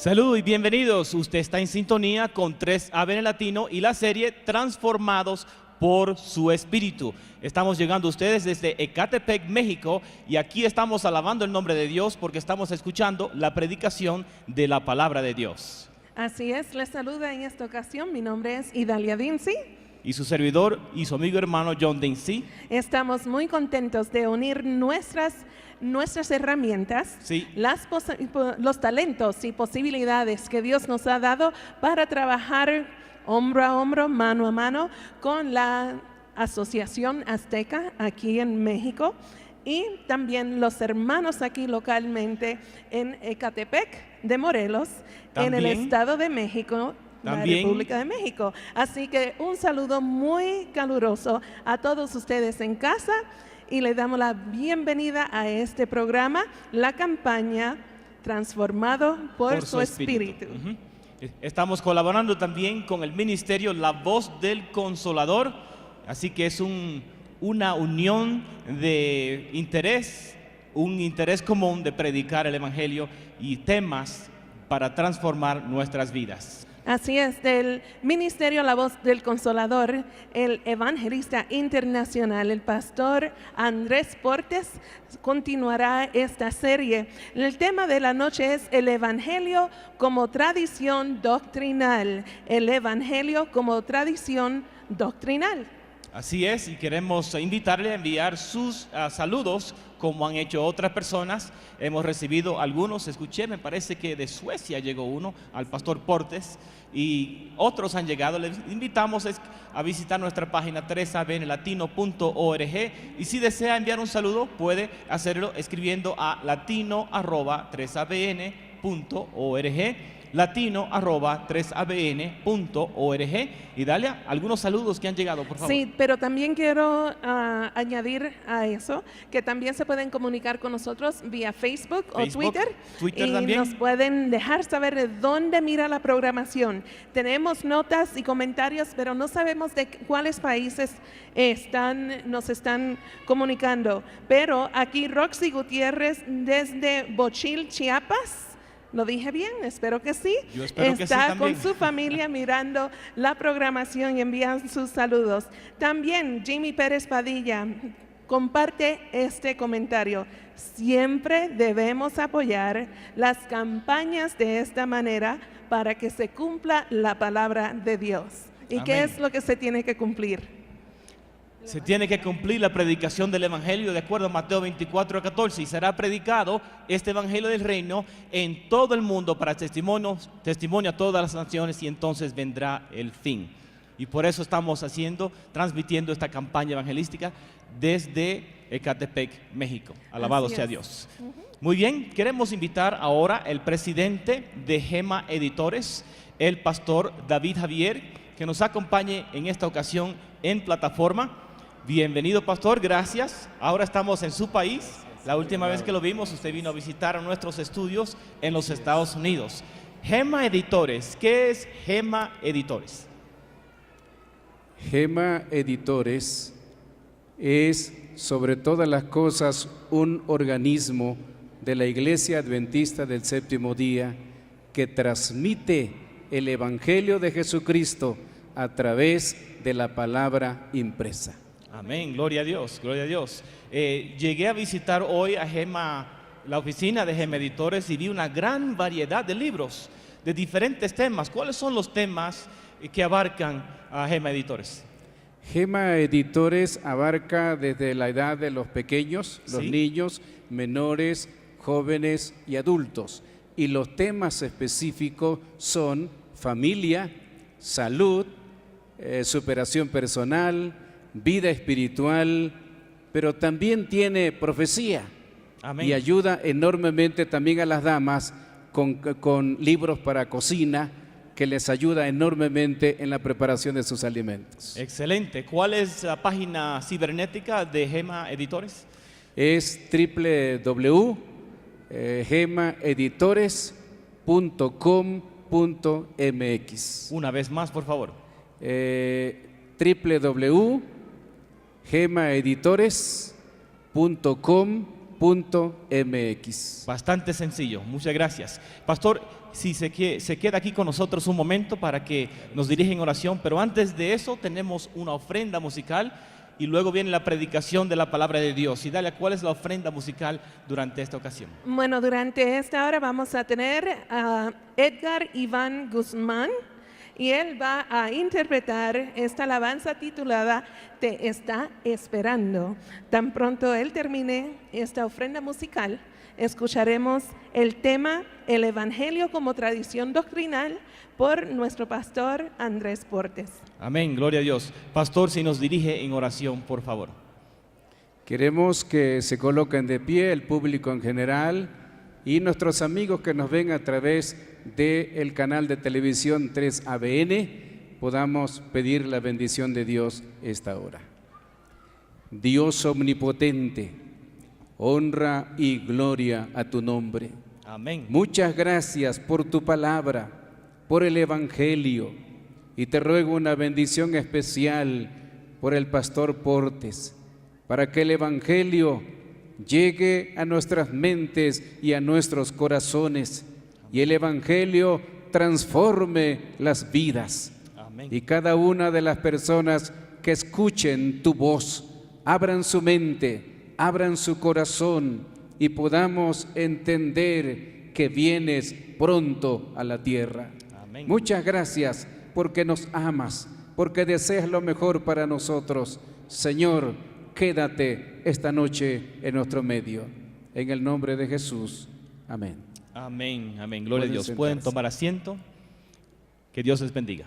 Salud y bienvenidos. Usted está en sintonía con 3ABN Latino y la serie Transformados por su Espíritu. Estamos llegando a ustedes desde Ecatepec, México, y aquí estamos alabando el nombre de Dios porque estamos escuchando la predicación de la palabra de Dios. Así es, les saluda en esta ocasión. Mi nombre es Idalia Dinsi. Y su servidor y su amigo hermano John Dinsi. Estamos muy contentos de unir nuestras herramientas, Sí. los talentos y posibilidades que Dios nos ha dado para trabajar hombro a hombro, mano a mano con la Asociación Azteca aquí en México y también los hermanos aquí localmente en Ecatepec de Morelos, en el Estado de México, la República de México. Así que un saludo muy caluroso a todos ustedes en casa y les damos la bienvenida a este programa, la campaña Transformado por su Espíritu. Estamos colaborando también con el ministerio La Voz del Consolador, así que es una unión de interés, un interés común de predicar el Evangelio y temas para transformar nuestras vidas. Así es, del Ministerio La Voz del Consolador, el evangelista internacional, el pastor Andrés Portes, continuará esta serie. El tema de la noche es el Evangelio como tradición doctrinal. El Evangelio como tradición doctrinal. Así es, y queremos invitarle a enviar sus saludos como han hecho otras personas. Hemos recibido algunos, escuché, me parece que de Suecia llegó uno, al pastor Portes, y otros han llegado. Les invitamos a visitar nuestra página 3abnlatino.org, y si desea enviar un saludo puede hacerlo escribiendo a latino@3abn.org, latino@3abn.org. Y dale algunos saludos que han llegado, por favor. Sí, pero también quiero añadir a eso que también se pueden comunicar con nosotros vía Facebook o Twitter y también nos pueden dejar saber de dónde mira la programación. Tenemos notas y comentarios, pero no sabemos de cuáles países nos están comunicando. Pero aquí Roxy Gutiérrez desde Bochil, Chiapas. ¿Lo dije bien? Espero que sí. Yo espero que sí Está también. con su familia mirando la programación y envían sus saludos. También Jimmy Pérez Padilla comparte este comentario. Siempre debemos apoyar las campañas de esta manera para que se cumpla la palabra de Dios. ¿Y Amén. qué es lo que se tiene que cumplir? Se tiene que cumplir la predicación del Evangelio de acuerdo a Mateo 24:14, y será predicado este Evangelio del Reino en todo el mundo para testimonio a todas las naciones, y entonces vendrá el fin. Y por eso estamos transmitiendo esta campaña evangelística desde Ecatepec, México. Alabado sea Dios. Muy bien, queremos invitar ahora al presidente de Gema Editores, el pastor David Javier, que nos acompañe en esta ocasión en plataforma. Bienvenido, pastor, gracias. Ahora estamos en su país. La última vez que lo vimos, usted vino a visitar a nuestros estudios en los Estados Unidos. Gema Editores, ¿qué es Gema Editores? Gema Editores es, sobre todas las cosas, un organismo de la Iglesia Adventista del Séptimo Día que transmite el Evangelio de Jesucristo a través de la palabra impresa. Amén, gloria a Dios, gloria a Dios. Llegué a visitar hoy a Gema, la oficina de Gema Editores, y vi una gran variedad de libros de diferentes temas. ¿Cuáles son los temas que abarcan a Gema Editores? Gema Editores abarca desde la edad de los pequeños, los niños, menores, jóvenes y adultos. Y los temas específicos son familia, salud, superación personal, vida espiritual, pero también tiene profecía. Amén. Y ayuda enormemente también a las damas con libros para cocina, que les ayuda enormemente en la preparación de sus alimentos. Excelente. ¿Cuál es la página cibernética de Gema Editores? Es www.gemaeditores.com.mx. Una vez más, por favor. www.gemaeditores.com.mx. Bastante sencillo, muchas gracias. Pastor, si se queda aquí con nosotros un momento para que nos dirija en oración, pero antes de eso tenemos una ofrenda musical y luego viene la predicación de la palabra de Dios. Y Dalia, ¿cuál es la ofrenda musical durante esta ocasión? Bueno, durante esta hora vamos a tener a Edgar Iván Guzmán y él va a interpretar esta alabanza titulada Te está esperando. Tan pronto él termine esta ofrenda musical, escucharemos el tema El Evangelio como tradición doctrinal por nuestro pastor Andrés Portes. Amén, gloria a Dios. Pastor, si nos dirige en oración, por favor. Queremos que se coloquen de pie el público en general y nuestros amigos que nos ven a través del canal de televisión 3ABN, podamos pedir la bendición de Dios esta hora. Dios omnipotente, honra y gloria a tu nombre. Amén. Muchas gracias por tu palabra, por el Evangelio, y te ruego una bendición especial por el pastor Portes, para que el Evangelio llegue a nuestras mentes y a nuestros corazones, y el Evangelio transforme las vidas. Amén. Y cada una de las personas que escuchen tu voz, abran su mente, abran su corazón y podamos entender que vienes pronto a la tierra. Amén. Muchas gracias porque nos amas, porque deseas lo mejor para nosotros. Señor, quédate esta noche en nuestro medio. En el nombre de Jesús. Amén. Amén, amén. Gloria a Dios. Sentarse. Pueden tomar asiento. Que Dios les bendiga.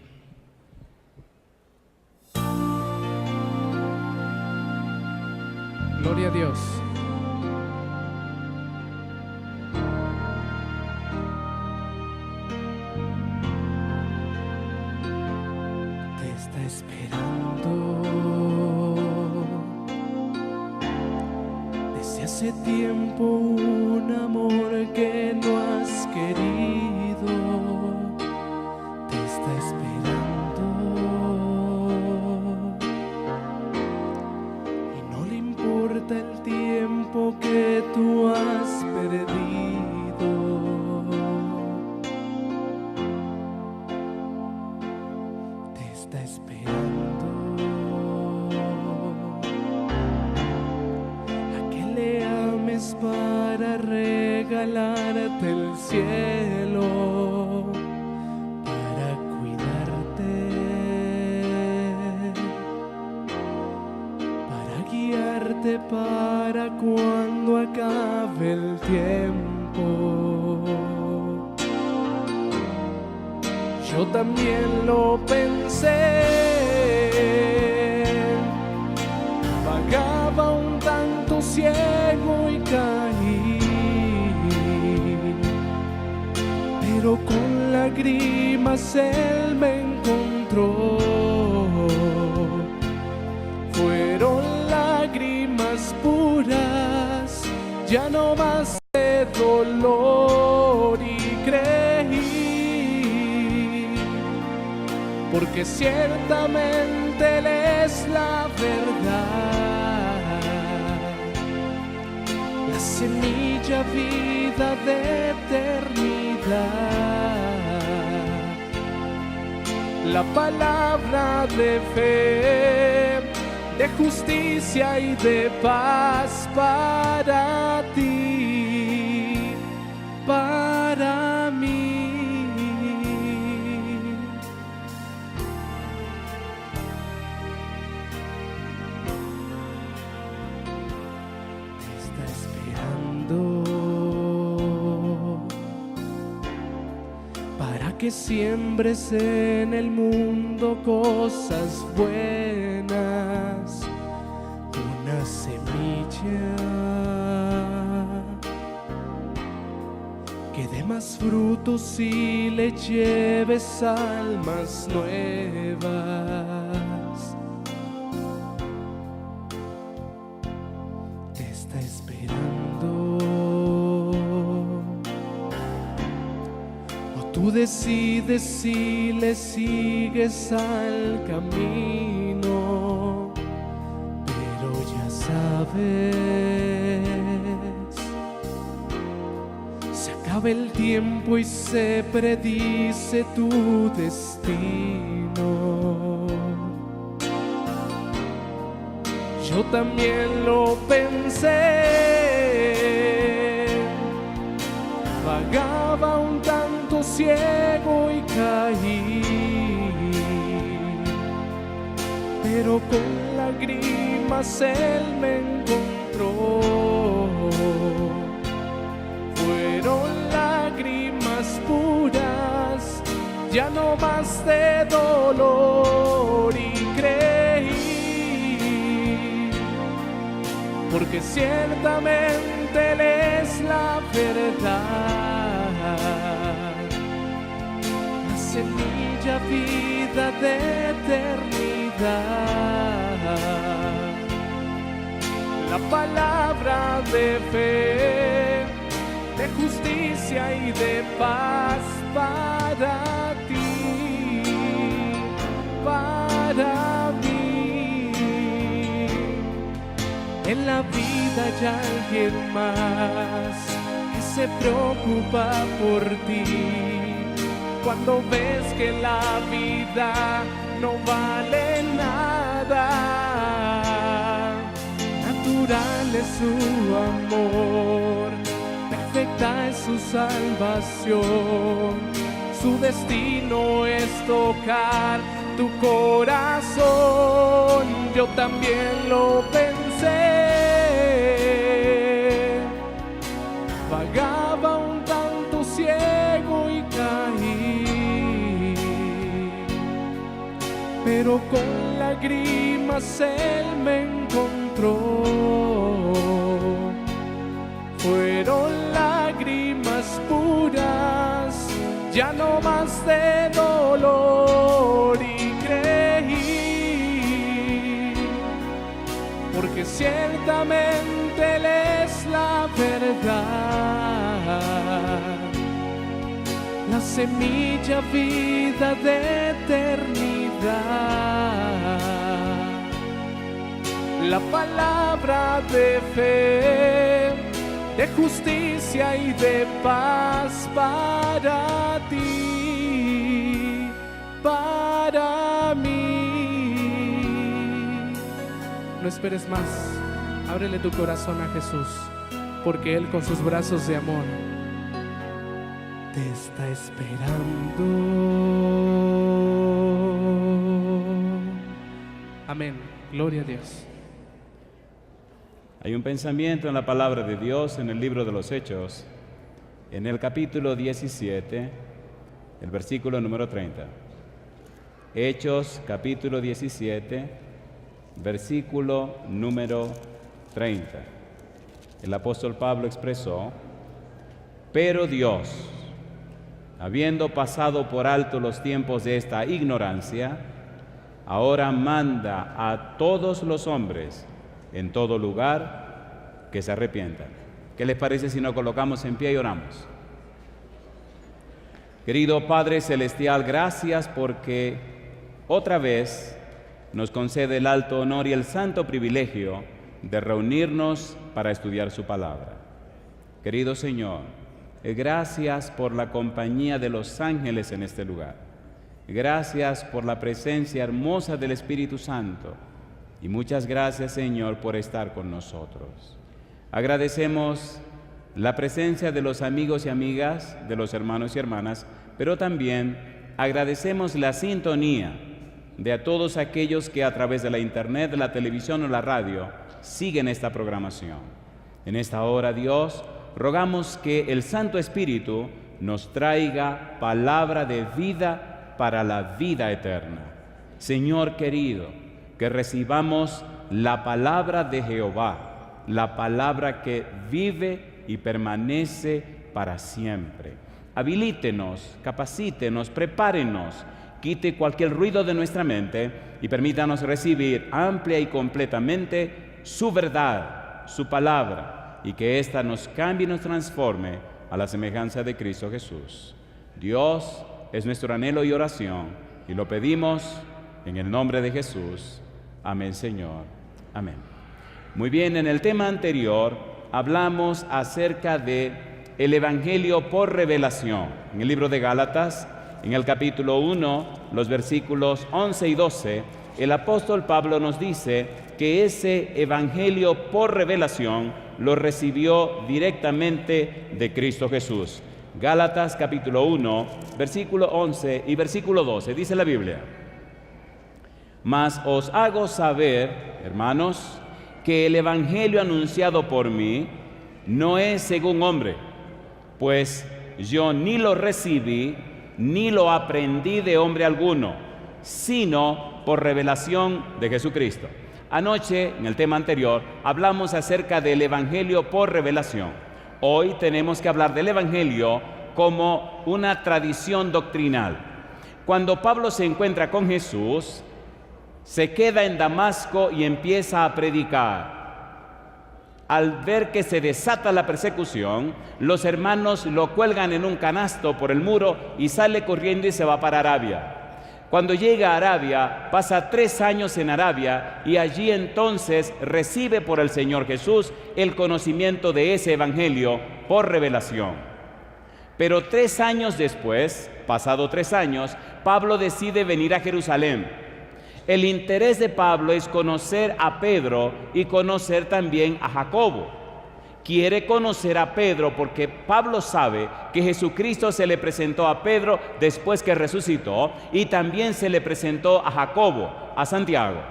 Gloria a Dios. Te está esperando desde hace tiempo, un amor que no has querido. Te está esperando y no le importa el tiempo que tú has perdido. Te está esperando a que le ames para regalarte el cielo, para cuidarte, para guiarte para cuando acabe el tiempo. Yo también lo pensé, vagaba un tanto ciego y caí, pero con lágrimas él me encontró. Fueron lágrimas puras, ya no más de dolor, y creí, porque ciertamente Él es la verdad, la semilla vida de eternidad, la palabra de fe, de justicia y de paz para ti, para mí. Te está esperando para que siembres en el mundo cosas buenas, una semilla que dé más frutos y le lleves almas nuevas. Te está esperando, o tú decides si le sigues al camino, pero ya sabes, se acaba sabe el tiempo y se predice tu destino. Yo también lo pensé, vagaba un tanto ciego y caí, pero con lágrimas Él me encontró. Fueron lágrimas puras, ya no más de dolor, y creí, porque ciertamente Él es la verdad, la semilla vida de eternidad, la palabra de fe, de justicia y de paz para ti, para mí. En la vida hay alguien más que se preocupa por ti. Cuando ves que la vida no vale nada, natural es su amor, perfecta es su salvación, su destino es tocar tu corazón. Yo también lo pensé, vagaba un tanto ciego y caí, pero con lágrimas Él me encontró. Fueron lágrimas puras, ya no más de dolor, y creí, porque ciertamente Él es la verdad, la semilla vida de eternidad, la palabra de fe, de justicia y de paz para ti, para mí. No esperes más, ábrele tu corazón a Jesús, porque Él con sus brazos de amor te está esperando. Amén, gloria a Dios. Hay un pensamiento en la palabra de Dios en el libro de los Hechos, en el capítulo 17, el versículo número 30. Hechos, capítulo 17, versículo número 30. El apóstol Pablo expresó: pero Dios, habiendo pasado por alto los tiempos de esta ignorancia, ahora manda a todos los hombres en todo lugar que se arrepientan. ¿Qué les parece si nos colocamos en pie y oramos? Querido Padre Celestial, gracias porque otra vez nos concede el alto honor y el santo privilegio de reunirnos para estudiar su palabra. Querido Señor, gracias por la compañía de los ángeles en este lugar. Gracias por la presencia hermosa del Espíritu Santo. Y muchas gracias, Señor, por estar con nosotros. Agradecemos la presencia de los amigos y amigas, de los hermanos y hermanas, pero también agradecemos la sintonía de a todos aquellos que a través de la internet, la televisión o la radio siguen esta programación. En esta hora, Dios, rogamos que el Santo Espíritu nos traiga palabra de vida para la vida eterna. Señor querido, que recibamos la palabra de Jehová, la palabra que vive y permanece para siempre. Habilítenos, capacítenos, prepárenos, quite cualquier ruido de nuestra mente y permítanos recibir amplia y completamente su verdad, su palabra, y que ésta nos cambie y nos transforme a la semejanza de Cristo Jesús. Dios, es nuestro anhelo y oración, y lo pedimos en el nombre de Jesús. Amén, Señor. Amén. Muy bien, en el tema anterior hablamos acerca de el Evangelio por revelación. En el libro de Gálatas, en el capítulo 1, los versículos 11 y 12, el apóstol Pablo nos dice que ese Evangelio por revelación lo recibió directamente de Cristo Jesús. Gálatas capítulo 1, versículo 11 y versículo 12, dice la Biblia: Mas os hago saber, hermanos, que el Evangelio anunciado por mí no es según hombre, pues yo ni lo recibí ni lo aprendí de hombre alguno, sino por revelación de Jesucristo. Anoche, en el tema anterior, hablamos acerca del Evangelio por revelación. Hoy tenemos que hablar del Evangelio como una tradición doctrinal. Cuando Pablo se encuentra con Jesús, se queda en Damasco y empieza a predicar. Al ver que se desata la persecución, los hermanos lo cuelgan en un canasto por el muro y sale corriendo y se va para Arabia. Cuando llega a Arabia, pasa 3 años en Arabia y allí entonces recibe por el Señor Jesús el conocimiento de ese Evangelio por revelación. Pero 3 años después, pasado 3 años, Pablo decide venir a Jerusalén. El interés de Pablo es conocer a Pedro y conocer también a Jacobo. Quiere conocer a Pedro porque Pablo sabe que Jesucristo se le presentó a Pedro después que resucitó y también se le presentó a Jacobo, a Santiago.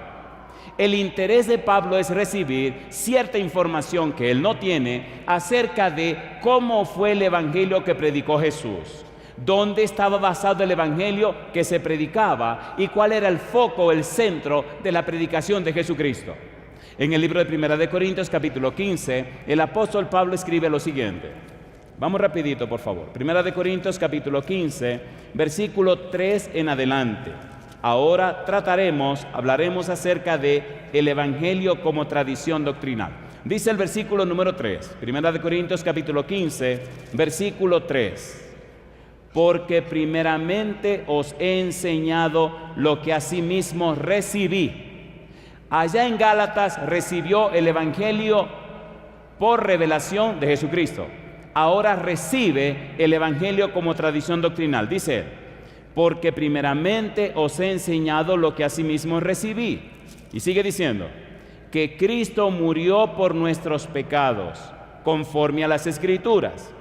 El interés de Pablo es recibir cierta información que él no tiene acerca de cómo fue el evangelio que predicó Jesús, dónde estaba basado el evangelio que se predicaba y cuál era el foco, el centro de la predicación de Jesucristo. En el libro de Primera de Corintios, capítulo 15, el apóstol Pablo escribe lo siguiente. Vamos rapidito, por favor. Primera de Corintios, capítulo 15, versículo 3 en adelante. Ahora hablaremos acerca de el evangelio como tradición doctrinal. Dice el versículo número 3, Primera de Corintios, capítulo 15, versículo 3. Porque primeramente os he enseñado lo que asimismo recibí. Allá en Gálatas recibió el Evangelio por revelación de Jesucristo. Ahora recibe el Evangelio como tradición doctrinal. Dice, porque primeramente os he enseñado lo que asimismo recibí. Y sigue diciendo, que Cristo murió por nuestros pecados, conforme a las Escrituras,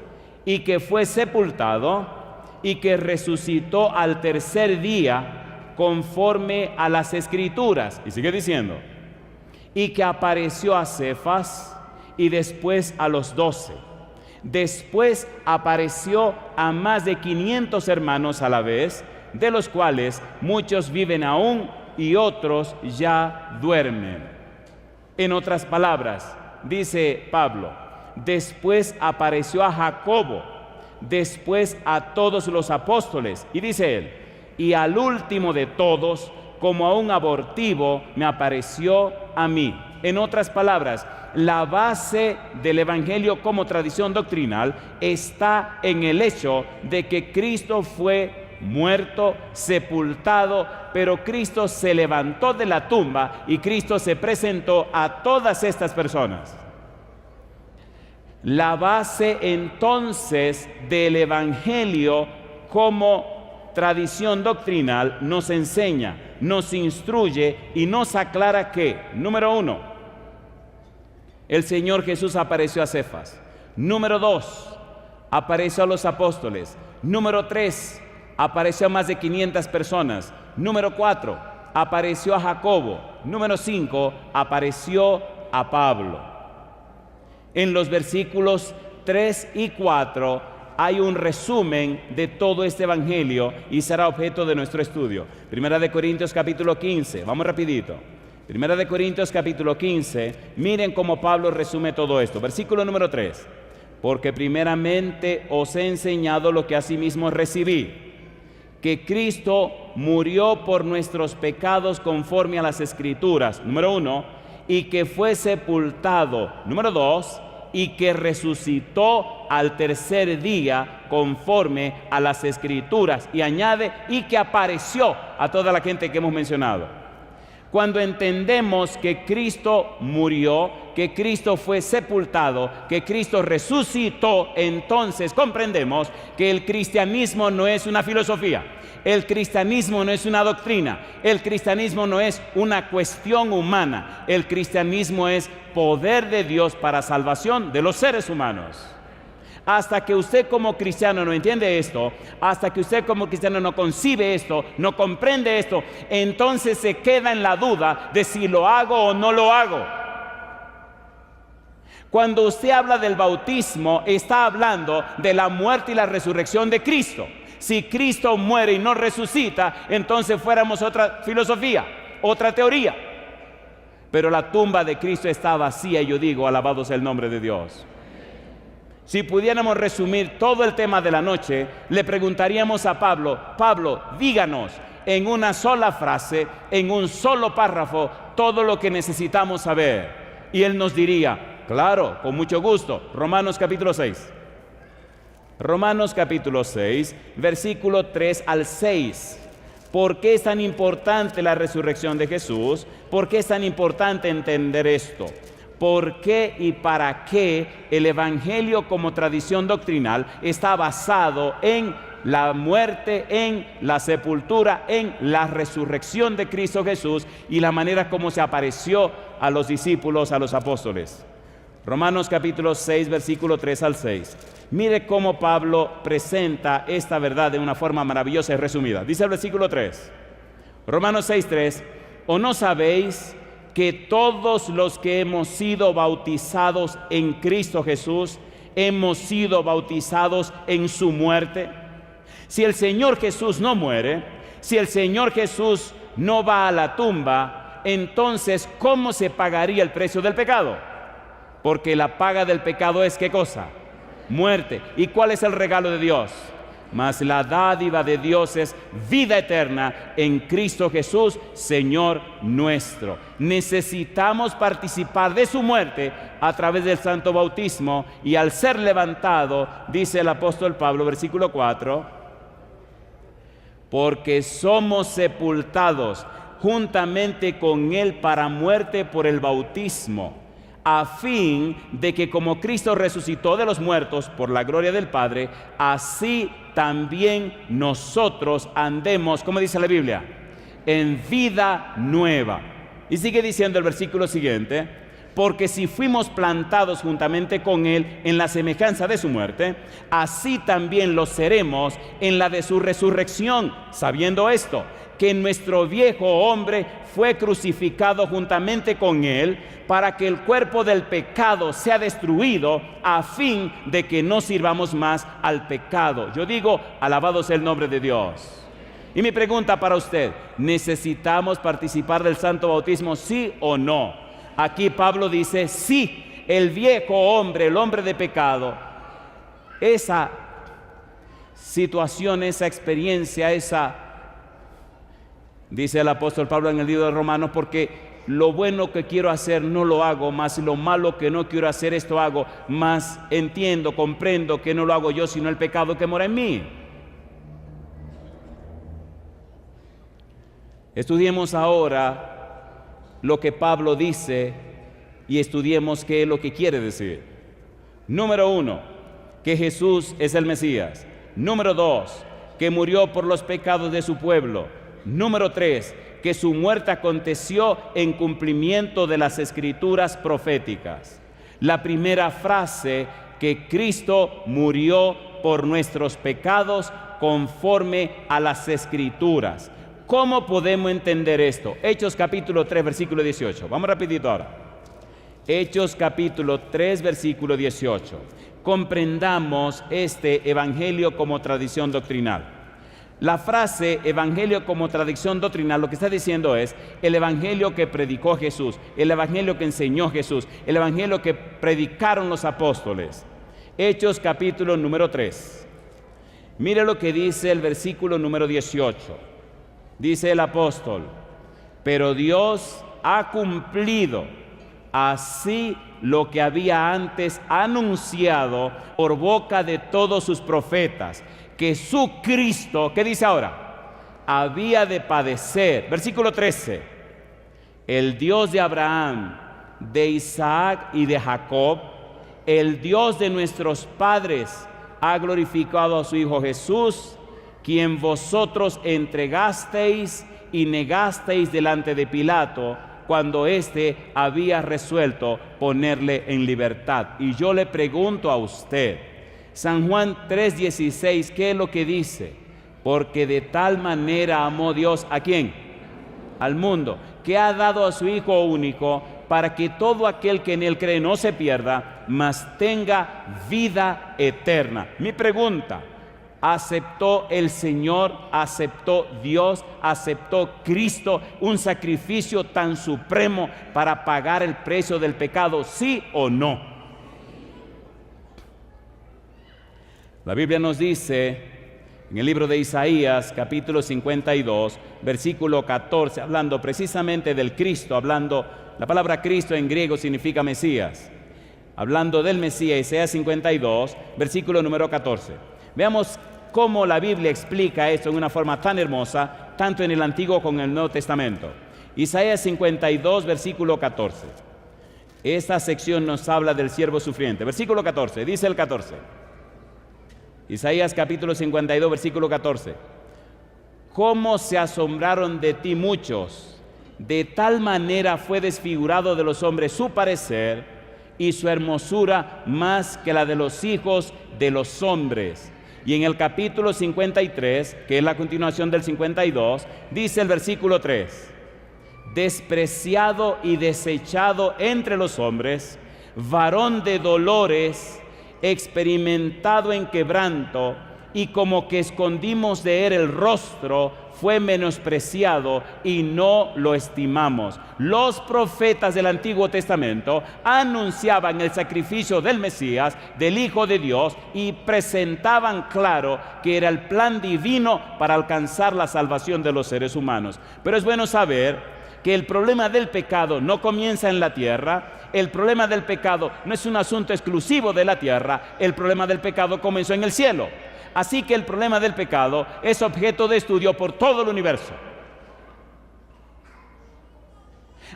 y que fue sepultado, y que resucitó al tercer día, conforme a las Escrituras. Y sigue diciendo, y que apareció a Cefas y después a los 12. Después apareció a más de 500 hermanos a la vez, de los cuales muchos viven aún y otros ya duermen. En otras palabras, dice Pablo, después apareció a Jacobo, después a todos los apóstoles, y dice él, y al último de todos, como a un abortivo, me apareció a mí. En otras palabras, la base del evangelio como tradición doctrinal está en el hecho de que Cristo fue muerto, sepultado, pero Cristo se levantó de la tumba y Cristo se presentó a todas estas personas. La base entonces del evangelio como tradición doctrinal nos enseña, nos instruye y nos aclara que, número 1, el Señor Jesús apareció a Cefas. Número 2, apareció a los apóstoles. Número 3, apareció a más de 500 personas. Número 4, apareció a Jacobo. Número 5, apareció a Pablo. En los versículos 3 y 4 hay un resumen de todo este evangelio y será objeto de nuestro estudio. Primera de Corintios capítulo 15, vamos rapidito. Primera de Corintios capítulo 15, miren cómo Pablo resume todo esto. Versículo número 3. Porque primeramente os he enseñado lo que asimismo recibí, que Cristo murió por nuestros pecados conforme a las Escrituras, número 1, y que fue sepultado, número 2, y que resucitó al tercer día conforme a las Escrituras, y añade, y que apareció a toda la gente que hemos mencionado. Cuando entendemos que Cristo murió, que Cristo fue sepultado, que Cristo resucitó, entonces comprendemos que el cristianismo no es una filosofía, el cristianismo no es una doctrina, el cristianismo no es una cuestión humana, el cristianismo es poder de Dios para salvación de los seres humanos. Hasta que usted como cristiano no entiende esto, hasta que usted como cristiano no concibe esto, no comprende esto, entonces se queda en la duda de si lo hago o no lo hago. Cuando usted habla del bautismo, está hablando de la muerte y la resurrección de Cristo. Si Cristo muere y no resucita, entonces fuéramos otra filosofía, otra teoría. Pero la tumba de Cristo está vacía y yo digo, alabado sea el nombre de Dios. Si pudiéramos resumir todo el tema de la noche, le preguntaríamos a Pablo, Pablo, díganos en una sola frase, en un solo párrafo, todo lo que necesitamos saber. Y él nos diría, claro, con mucho gusto, Romanos capítulo 6. Romanos capítulo 6, versículo 3 al 6. ¿Por qué es tan importante la resurrección de Jesús? ¿Por qué es tan importante entender esto? ¿Por qué y para qué el Evangelio como tradición doctrinal está basado en la muerte, en la sepultura, en la resurrección de Cristo Jesús y la manera como se apareció a los discípulos, a los apóstoles? Romanos capítulo 6, versículo 3 al 6. Mire cómo Pablo presenta esta verdad de una forma maravillosa y resumida. Dice el versículo 3, Romanos 6, 3, ¿o no sabéis que todos los que hemos sido bautizados en Cristo Jesús, hemos sido bautizados en su muerte? Si el Señor Jesús no muere, si el Señor Jesús no va a la tumba, entonces, ¿cómo se pagaría el precio del pecado? Porque la paga del pecado es, ¿qué cosa? Muerte. ¿Y cuál es el regalo de Dios? Mas la dádiva de Dios es vida eterna en Cristo Jesús, Señor nuestro. Necesitamos participar de su muerte a través del santo bautismo y al ser levantado, dice el apóstol Pablo, versículo 4, porque somos sepultados juntamente con Él para muerte por el bautismo, a fin de que como Cristo resucitó de los muertos por la gloria del Padre, así también nosotros andemos, como dice la Biblia, en vida nueva. Y sigue diciendo el versículo siguiente, porque si fuimos plantados juntamente con Él en la semejanza de su muerte, así también lo seremos en la de su resurrección, sabiendo esto, que nuestro viejo hombre fue crucificado juntamente con Él, para que el cuerpo del pecado sea destruido, a fin de que no sirvamos más al pecado. Yo digo, alabado sea el nombre de Dios. Y mi pregunta para usted, ¿necesitamos participar del santo bautismo, sí o no? Aquí Pablo dice, sí, el viejo hombre, el hombre de pecado, esa situación, esa experiencia, dice el apóstol Pablo en el libro de Romanos, porque lo bueno que quiero hacer no lo hago, más lo malo que no quiero hacer esto hago, más entiendo, comprendo que no lo hago yo, sino el pecado que mora en mí. Estudiemos ahora lo que Pablo dice y estudiemos qué es lo que quiere decir. Número 1, que Jesús es el Mesías. Número 2, que murió por los pecados de su pueblo. Número 3, que su muerte aconteció en cumplimiento de las escrituras proféticas. La primera frase, que Cristo murió por nuestros pecados conforme a las escrituras. ¿Cómo podemos entender esto? Hechos capítulo 3, versículo 18. Vamos rapidito ahora. Hechos capítulo 3, versículo 18. Comprendamos este evangelio como tradición doctrinal. La frase evangelio como tradición doctrinal lo que está diciendo es el evangelio que predicó Jesús, el evangelio que enseñó Jesús, el evangelio que predicaron los apóstoles. Hechos capítulo número 3. Mire lo que dice el versículo número 18. Dice el apóstol, pero Dios ha cumplido así lo que había antes anunciado por boca de todos sus profetas, que su Cristo, ¿qué dice ahora? Había de padecer, versículo 13, el Dios de Abraham, de Isaac y de Jacob, el Dios de nuestros padres, ha glorificado a su Hijo Jesús, quien vosotros entregasteis y negasteis delante de Pilato, cuando éste había resuelto ponerle en libertad. Y yo le pregunto a usted, San Juan 3:16, ¿qué es lo que dice? Porque de tal manera amó Dios, ¿a quién? Al mundo, que ha dado a su Hijo único, para que todo aquel que en él cree no se pierda, mas tenga vida eterna. Mi pregunta: ¿aceptó el Señor, aceptó Dios, aceptó Cristo un sacrificio tan supremo para pagar el precio del pecado, sí o no? La Biblia nos dice en el libro de Isaías, capítulo 52, versículo 14, hablando precisamente del Cristo, la palabra Cristo en griego significa Mesías. Hablando del Mesías, Isaías 52, versículo número 14. Veamos cómo la Biblia explica esto en una forma tan hermosa, tanto en el Antiguo como en el Nuevo Testamento. Isaías 52, versículo 14. Esta sección nos habla del siervo sufriente. Versículo 14, dice el 14. Isaías capítulo 52, versículo 14. ¿Cómo se asombraron de ti muchos? De tal manera fue desfigurado de los hombres su parecer, y su hermosura más que la de los hijos de los hombres. Y en el capítulo 53, que es la continuación del 52, dice el versículo 3: despreciado y desechado entre los hombres, varón de dolores, experimentado en quebranto, y como que escondimos de él el rostro, fue menospreciado y no lo estimamos. Los profetas del Antiguo Testamento anunciaban el sacrificio del Mesías, del Hijo de Dios, y presentaban claro que era el plan divino para alcanzar la salvación de los seres humanos. Pero es bueno saber que el problema del pecado no comienza en la tierra. El problema del pecado no es un asunto exclusivo de la tierra. El problema del pecado comenzó en el cielo. Así que el problema del pecado es objeto de estudio por todo el universo.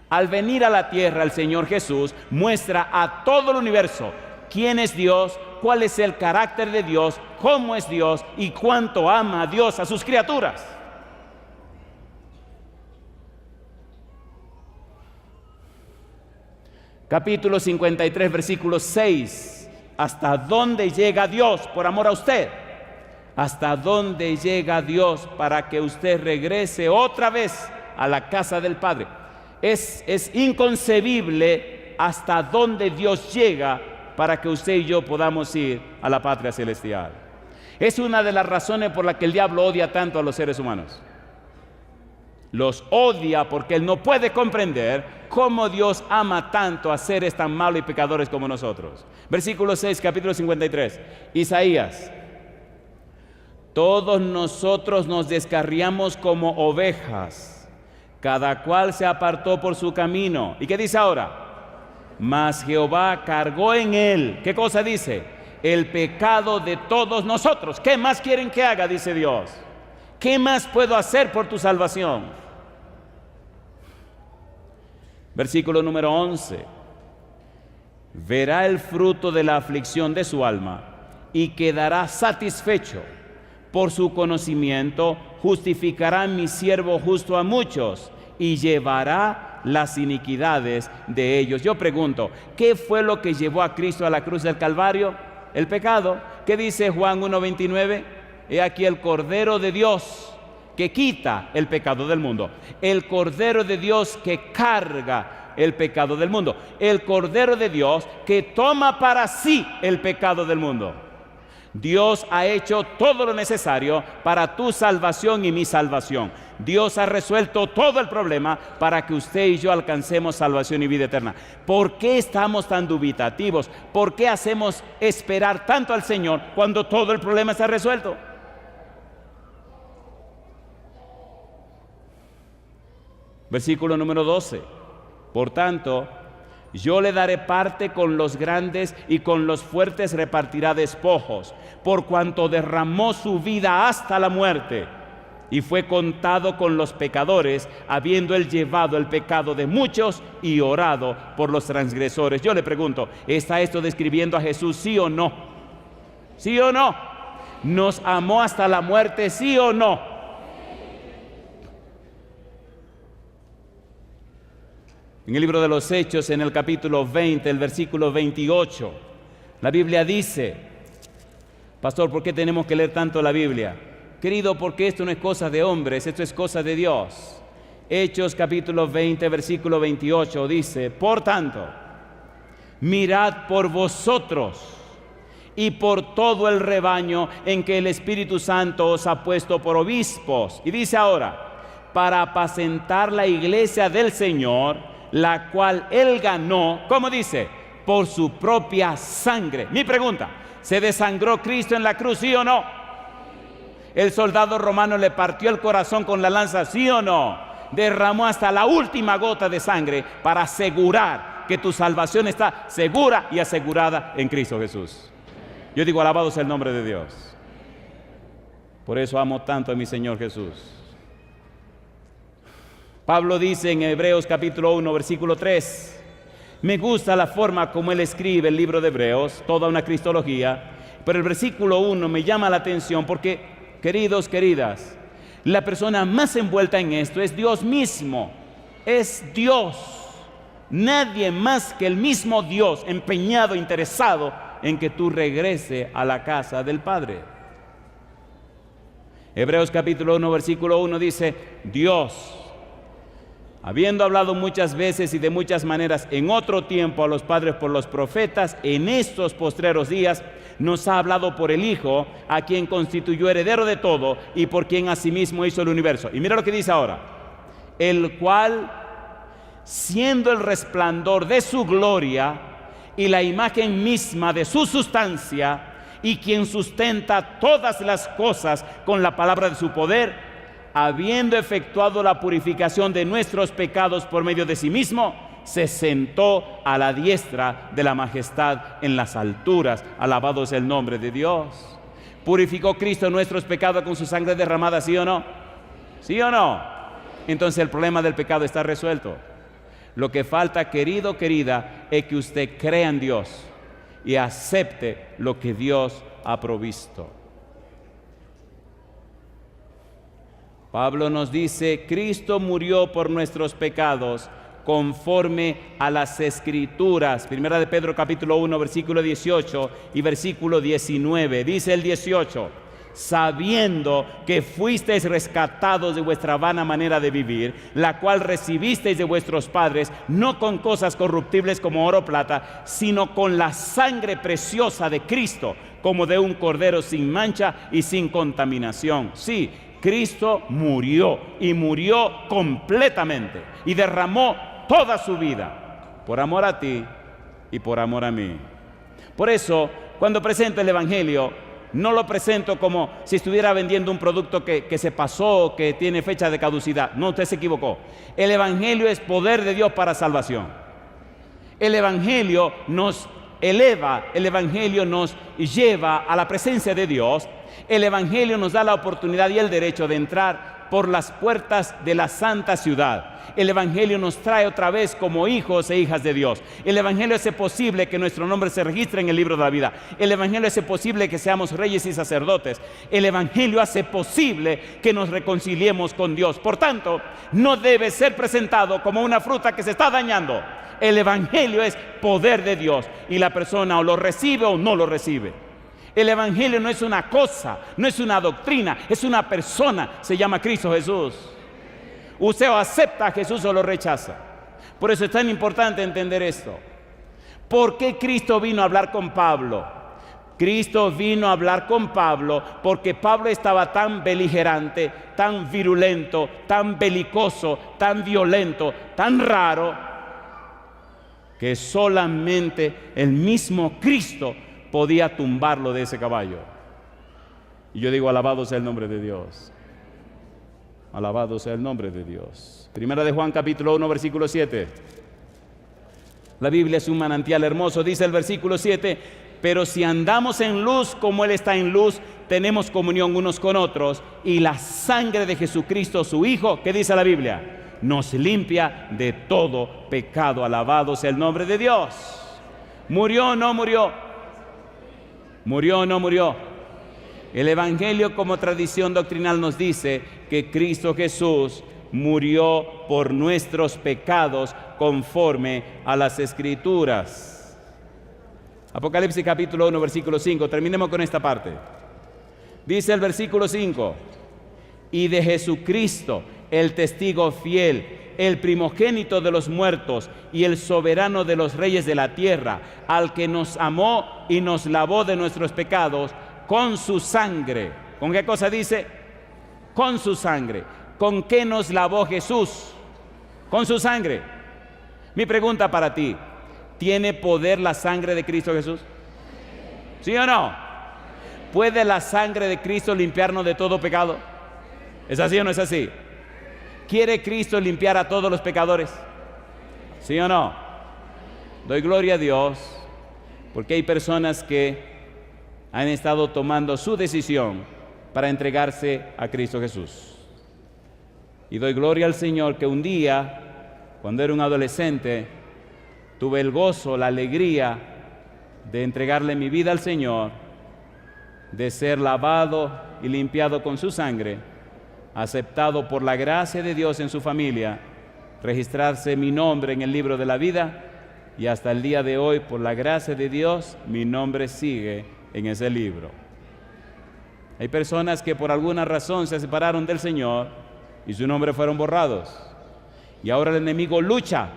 Al venir a la tierra, el Señor Jesús muestra a todo el universo quién es Dios, cuál es el carácter de Dios, cómo es Dios y cuánto ama a Dios a sus criaturas. Capítulo 53, versículo 6. ¿Hasta dónde llega Dios por amor a usted? ¿Hasta dónde llega Dios para que usted regrese otra vez a la casa del Padre? Es inconcebible hasta dónde Dios llega para que usted y yo podamos ir a la patria celestial. Es una de las razones por las que el diablo odia tanto a los seres humanos. Los odia porque él no puede comprender cómo Dios ama tanto a seres tan malos y pecadores como nosotros. Versículo 6, capítulo 53. Isaías: todos nosotros nos descarriamos como ovejas, cada cual se apartó por su camino. ¿Y qué dice ahora? Mas Jehová cargó en él, ¿qué cosa dice? El pecado de todos nosotros. ¿Qué más quieren que haga? Dice Dios. ¿Qué más puedo hacer por tu salvación? Versículo número 11. Verá el fruto de la aflicción de su alma y quedará satisfecho. Por su conocimiento justificará mi siervo justo a muchos y llevará las iniquidades de ellos. Yo pregunto, ¿qué fue lo que llevó a Cristo a la cruz del Calvario? El pecado. ¿Qué dice Juan 1:29? He aquí el Cordero de Dios que quita el pecado del mundo. El Cordero de Dios que carga el pecado del mundo. El Cordero de Dios que toma para sí el pecado del mundo. Dios ha hecho todo lo necesario para tu salvación y mi salvación. Dios ha resuelto todo el problema para que usted y yo alcancemos salvación y vida eterna. ¿Por qué estamos tan dubitativos? ¿Por qué hacemos esperar tanto al Señor cuando todo el problema está resuelto? Versículo número 12. Por tanto, yo le daré parte con los grandes y con los fuertes repartirá despojos, por cuanto derramó su vida hasta la muerte y fue contado con los pecadores, habiendo él llevado el pecado de muchos y orado por los transgresores. Yo le pregunto, ¿está esto describiendo a Jesús, sí o no? ¿Sí o no? ¿Nos amó hasta la muerte, sí o no? En el libro de los Hechos, en el capítulo 20, el versículo 28, la Biblia dice, pastor, ¿por qué tenemos que leer tanto la Biblia? Querido, porque esto no es cosa de hombres, esto es cosa de Dios. Hechos capítulo 20, versículo 28 dice, por tanto, mirad por vosotros y por todo el rebaño en que el Espíritu Santo os ha puesto por obispos. Y dice ahora, para apacentar la iglesia del Señor, la cual Él ganó, ¿cómo dice? Por su propia sangre. Mi pregunta, ¿se desangró Cristo en la cruz, sí o no? ¿El soldado romano le partió el corazón con la lanza, sí o no? Derramó hasta la última gota de sangre para asegurar que tu salvación está segura y asegurada en Cristo Jesús. Yo digo, alabado sea el nombre de Dios. Por eso amo tanto a mi Señor Jesús. Pablo dice en Hebreos capítulo 1, versículo 3, me gusta la forma como él escribe el libro de Hebreos, toda una cristología, pero el versículo 1 me llama la atención porque, queridos, queridas, la persona más envuelta en esto es Dios mismo, es Dios. Nadie más que el mismo Dios empeñado, interesado en que tú regrese a la casa del Padre. Hebreos capítulo 1, versículo 1 dice, Dios, habiendo hablado muchas veces y de muchas maneras en otro tiempo a los padres por los profetas, en estos postreros días nos ha hablado por el Hijo, a quien constituyó heredero de todo y por quien asimismo hizo el universo. Y mira lo que dice ahora, el cual, siendo el resplandor de su gloria y la imagen misma de su sustancia, y quien sustenta todas las cosas con la palabra de su poder, habiendo efectuado la purificación de nuestros pecados por medio de sí mismo, se sentó a la diestra de la majestad en las alturas. Alabado es el nombre de Dios. ¿Purificó Cristo nuestros pecados con su sangre derramada, sí o no? ¿Sí o no? Entonces el problema del pecado está resuelto. Lo que falta, querido, querida, es que usted crea en Dios y acepte lo que Dios ha provisto. Pablo nos dice, Cristo murió por nuestros pecados conforme a las Escrituras. Primera de Pedro capítulo 1, versículo 18 y versículo 19. Dice el 18, sabiendo que fuisteis rescatados de vuestra vana manera de vivir, la cual recibisteis de vuestros padres, no con cosas corruptibles como oro o plata, sino con la sangre preciosa de Cristo, como de un cordero sin mancha y sin contaminación. Sí, Cristo murió y murió completamente y derramó toda su vida por amor a ti y por amor a mí. Por eso, cuando presento el Evangelio, no lo presento como si estuviera vendiendo un producto que se pasó, que tiene fecha de caducidad. No, usted se equivocó. El Evangelio es poder de Dios para salvación. El Evangelio nos eleva, el Evangelio nos lleva a la presencia de Dios. El Evangelio nos da la oportunidad y el derecho de entrar por las puertas de la santa ciudad. El Evangelio nos trae otra vez como hijos e hijas de Dios. El Evangelio hace posible que nuestro nombre se registre en el libro de la vida. El Evangelio hace posible que seamos reyes y sacerdotes. El Evangelio hace posible que nos reconciliemos con Dios. Por tanto, no debe ser presentado como una fruta que se está dañando. El Evangelio es poder de Dios y la persona o lo recibe o no lo recibe. El Evangelio no es una cosa, no es una doctrina, es una persona, se llama Cristo Jesús. Usted o acepta a Jesús o lo rechaza. Por eso es tan importante entender esto. ¿Por qué Cristo vino a hablar con Pablo? Cristo vino a hablar con Pablo porque Pablo estaba tan beligerante, tan virulento, tan belicoso, tan violento, tan raro, que solamente el mismo Cristo podía tumbarlo de ese caballo. Y yo digo, alabado sea el nombre de Dios. Alabado sea el nombre de Dios. Primera de Juan capítulo 1, versículo 7. La Biblia es un manantial hermoso. Dice el versículo 7, pero si andamos en luz como Él está en luz, tenemos comunión unos con otros y la sangre de Jesucristo, su Hijo, ¿qué dice la Biblia? Nos limpia de todo pecado. Alabado sea el nombre de Dios. ¿Murió o no murió? ¿Murió o no murió? El Evangelio como tradición doctrinal nos dice que Cristo Jesús murió por nuestros pecados conforme a las Escrituras. Apocalipsis capítulo 1, versículo 5. Terminemos con esta parte. Dice el versículo 5: y de Jesucristo, el testigo fiel, el primogénito de los muertos y el soberano de los reyes de la tierra, al que nos amó y nos lavó de nuestros pecados con su sangre. ¿Con qué cosa dice? Con su sangre. ¿Con qué nos lavó Jesús? Con su sangre. Mi pregunta para ti: ¿tiene poder la sangre de Cristo Jesús? ¿Sí o no? ¿Puede la sangre de Cristo limpiarnos de todo pecado? ¿Es así o no es así? ¿Quiere Cristo limpiar a todos los pecadores? ¿Sí o no? Doy gloria a Dios porque hay personas que han estado tomando su decisión para entregarse a Cristo Jesús. Y doy gloria al Señor que un día, cuando era un adolescente, tuve el gozo, la alegría de entregarle mi vida al Señor, de ser lavado y limpiado con su sangre, aceptado por la gracia de Dios en su familia, registrarse mi nombre en el libro de la vida, y hasta el día de hoy, por la gracia de Dios, mi nombre sigue en ese libro. Hay personas que por alguna razón se separaron del Señor y su nombre fueron borrados. Y ahora el enemigo lucha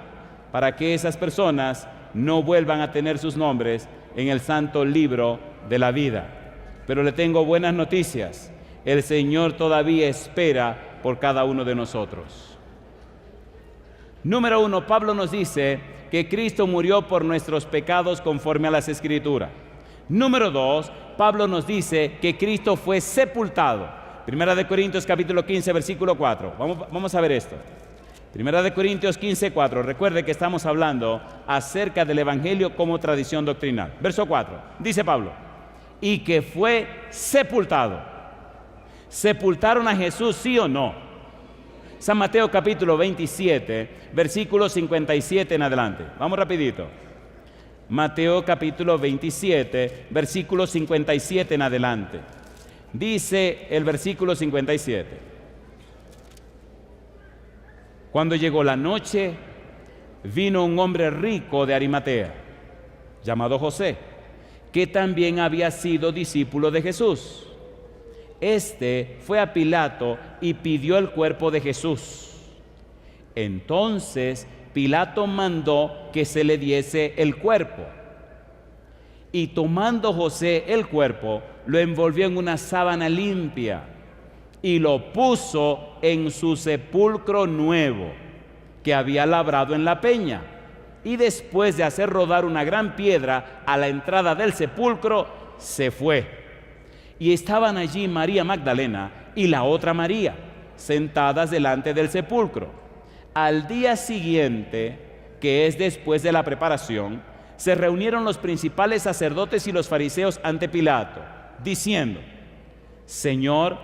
para que esas personas no vuelvan a tener sus nombres en el santo libro de la vida. Pero le tengo buenas noticias. El Señor todavía espera por cada uno de nosotros. Número 1, Pablo nos dice que Cristo murió por nuestros pecados conforme a las Escrituras. Número 2, Pablo nos dice que Cristo fue sepultado. Primera de Corintios capítulo 15, versículo 4. Vamos a ver esto. Primera de Corintios 15, 4. Recuerde que estamos hablando acerca del Evangelio como tradición doctrinal. Verso 4. Dice Pablo: y que fue sepultado. ¿Sepultaron a Jesús, sí o no? San Mateo capítulo 27, versículo 57 en adelante. Vamos rapidito. Mateo capítulo 27, versículo 57 en adelante. Dice el versículo 57: cuando llegó la noche, vino un hombre rico de Arimatea, llamado José, que también había sido discípulo de Jesús. Este fue a Pilato y pidió el cuerpo de Jesús. Entonces Pilato mandó que se le diese el cuerpo. Y tomando José el cuerpo, lo envolvió en una sábana limpia y lo puso en su sepulcro nuevo que había labrado en la peña. Y después de hacer rodar una gran piedra a la entrada del sepulcro, se fue. Y estaban allí María Magdalena y la otra María, sentadas delante del sepulcro. Al día siguiente, que es después de la preparación, se reunieron los principales sacerdotes y los fariseos ante Pilato, diciendo: Señor,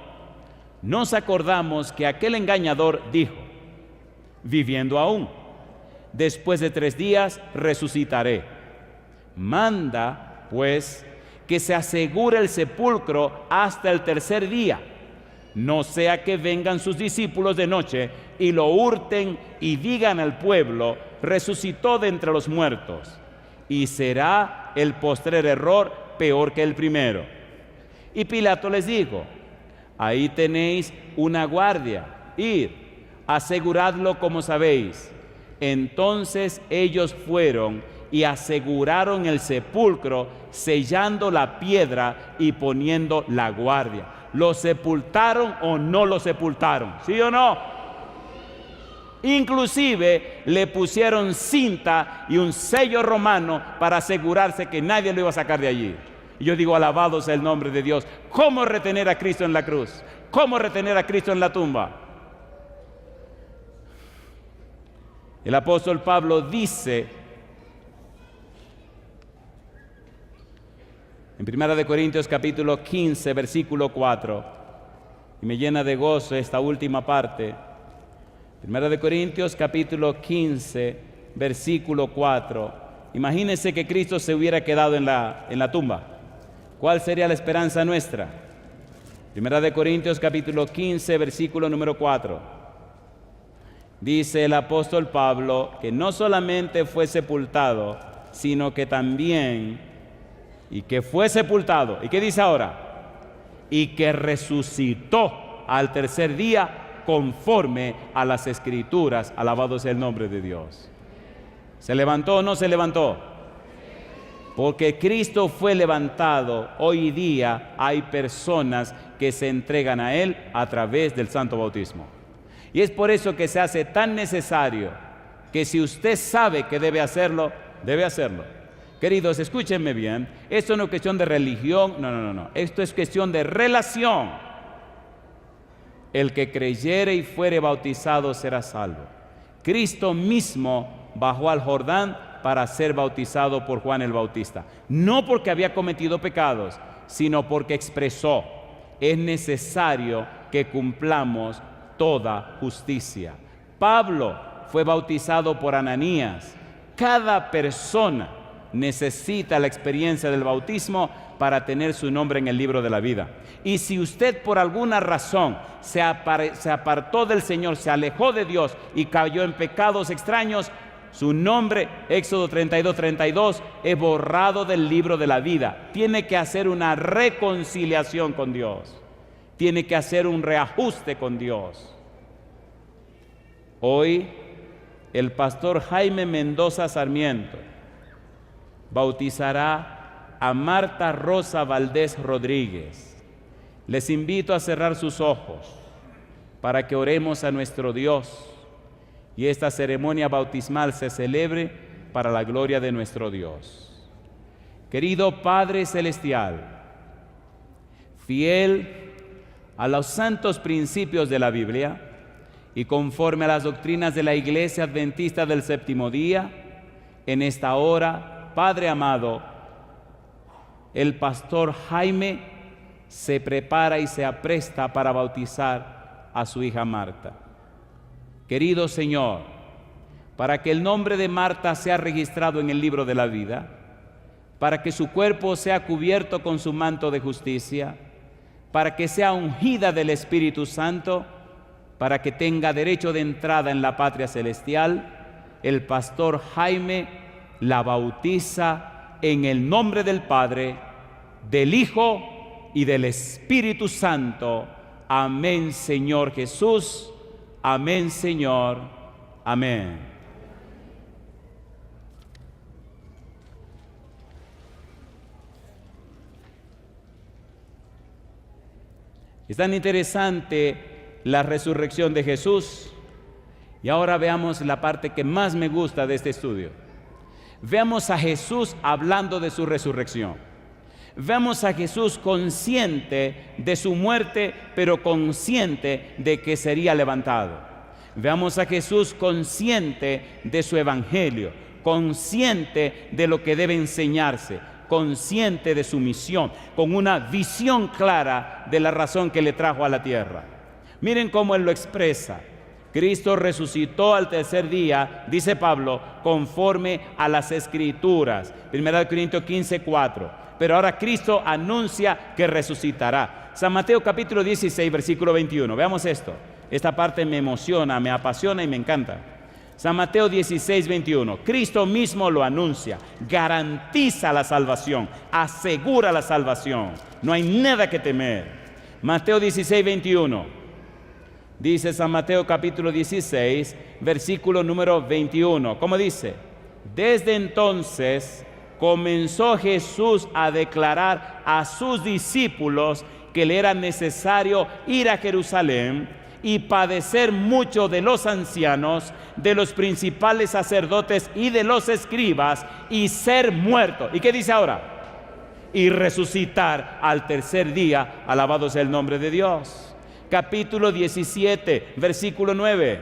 nos acordamos que aquel engañador dijo, viviendo aún, después de 3 días resucitaré. Manda, pues, que se asegure el sepulcro hasta el 3er día, no sea que vengan sus discípulos de noche y lo hurten y digan al pueblo: resucitó de entre los muertos, y será el postrer error peor que el primero. Y Pilato les dijo: ahí tenéis una guardia, id, aseguradlo como sabéis. Entonces ellos fueron y aseguraron el sepulcro, sellando la piedra y poniendo la guardia. ¿Lo sepultaron o no lo sepultaron? ¿Sí o no? Inclusive le pusieron cinta y un sello romano para asegurarse que nadie lo iba a sacar de allí. Y yo digo: alabado sea el nombre de Dios. ¿Cómo retener a Cristo en la cruz? ¿Cómo retener a Cristo en la tumba? El apóstol Pablo dice En 1 Corintios capítulo 15, versículo 4. Y me llena de gozo esta última parte. 1 Corintios capítulo 15, versículo 4. Imagínense que Cristo se hubiera quedado en la tumba. ¿Cuál sería la esperanza nuestra? 1 Corintios capítulo 15, versículo número 4. Dice el apóstol Pablo que no solamente fue sepultado, sino que también, y que fue sepultado. ¿Y qué dice ahora? Y que resucitó al tercer día conforme a las Escrituras. Alabado sea el nombre de Dios. ¿Se levantó o no se levantó? Porque Cristo fue levantado. Hoy día hay personas que se entregan a Él a través del santo bautismo. Y es por eso que se hace tan necesario que si usted sabe que debe hacerlo, debe hacerlo. Queridos, escúchenme bien, esto no es cuestión de religión, no. Esto es cuestión de relación. El que creyere y fuere bautizado será salvo. Cristo mismo bajó al Jordán para ser bautizado por Juan el Bautista. No porque había cometido pecados, sino porque expresó: es necesario que cumplamos toda justicia. Pablo fue bautizado por Ananías. Cada persona necesita la experiencia del bautismo para tener su nombre en el libro de la vida. Y si usted por alguna razón se apartó del Señor, se alejó de Dios y cayó en pecados extraños, su nombre, Éxodo 32:32, es borrado del libro de la vida. Tiene que hacer una reconciliación con Dios. Tiene que hacer un reajuste con Dios. Hoy, el pastor Jaime Mendoza Sarmiento bautizará a Marta Rosa Valdés Rodríguez. Les invito a cerrar sus ojos para que oremos a nuestro Dios y esta ceremonia bautismal se celebre para la gloria de nuestro Dios. Querido Padre Celestial, fiel a los santos principios de la Biblia y conforme a las doctrinas de la Iglesia Adventista del Séptimo Día, en esta hora, Padre amado, el pastor Jaime se prepara y se apresta para bautizar a su hija Marta. Querido Señor, para que el nombre de Marta sea registrado en el libro de la vida, para que su cuerpo sea cubierto con su manto de justicia, para que sea ungida del Espíritu Santo, para que tenga derecho de entrada en la patria celestial, el pastor Jaime la bautiza en el nombre del Padre, del Hijo y del Espíritu Santo. Amén, Señor Jesús. Amén, Señor. Amén. Es tan interesante la resurrección de Jesús. Y ahora veamos la parte que más me gusta de este estudio. Veamos a Jesús hablando de su resurrección. Vemos a Jesús consciente de su muerte, pero consciente de que sería levantado. Veamos a Jesús consciente de su evangelio, consciente de lo que debe enseñarse, consciente de su misión, con una visión clara de la razón que le trajo a la tierra. Miren cómo él lo expresa. Cristo resucitó al tercer día, dice Pablo, conforme a las Escrituras. 1 Corintios 15:4. Pero ahora Cristo anuncia que resucitará. San Mateo capítulo 16, versículo 21. Veamos esto. Esta parte me emociona, me apasiona y me encanta. San Mateo 16, 21. Cristo mismo lo anuncia, garantiza la salvación, asegura la salvación. No hay nada que temer. Mateo 16, 21. Dice San Mateo capítulo 16, versículo número 21. ¿Cómo dice? Desde entonces comenzó Jesús a declarar a sus discípulos que le era necesario ir a Jerusalén y padecer mucho de los ancianos, de los principales sacerdotes y de los escribas, y ser muerto. ¿Y qué dice ahora? Y resucitar al tercer día. Alabado sea el nombre de Dios. Capítulo 17, versículo 9.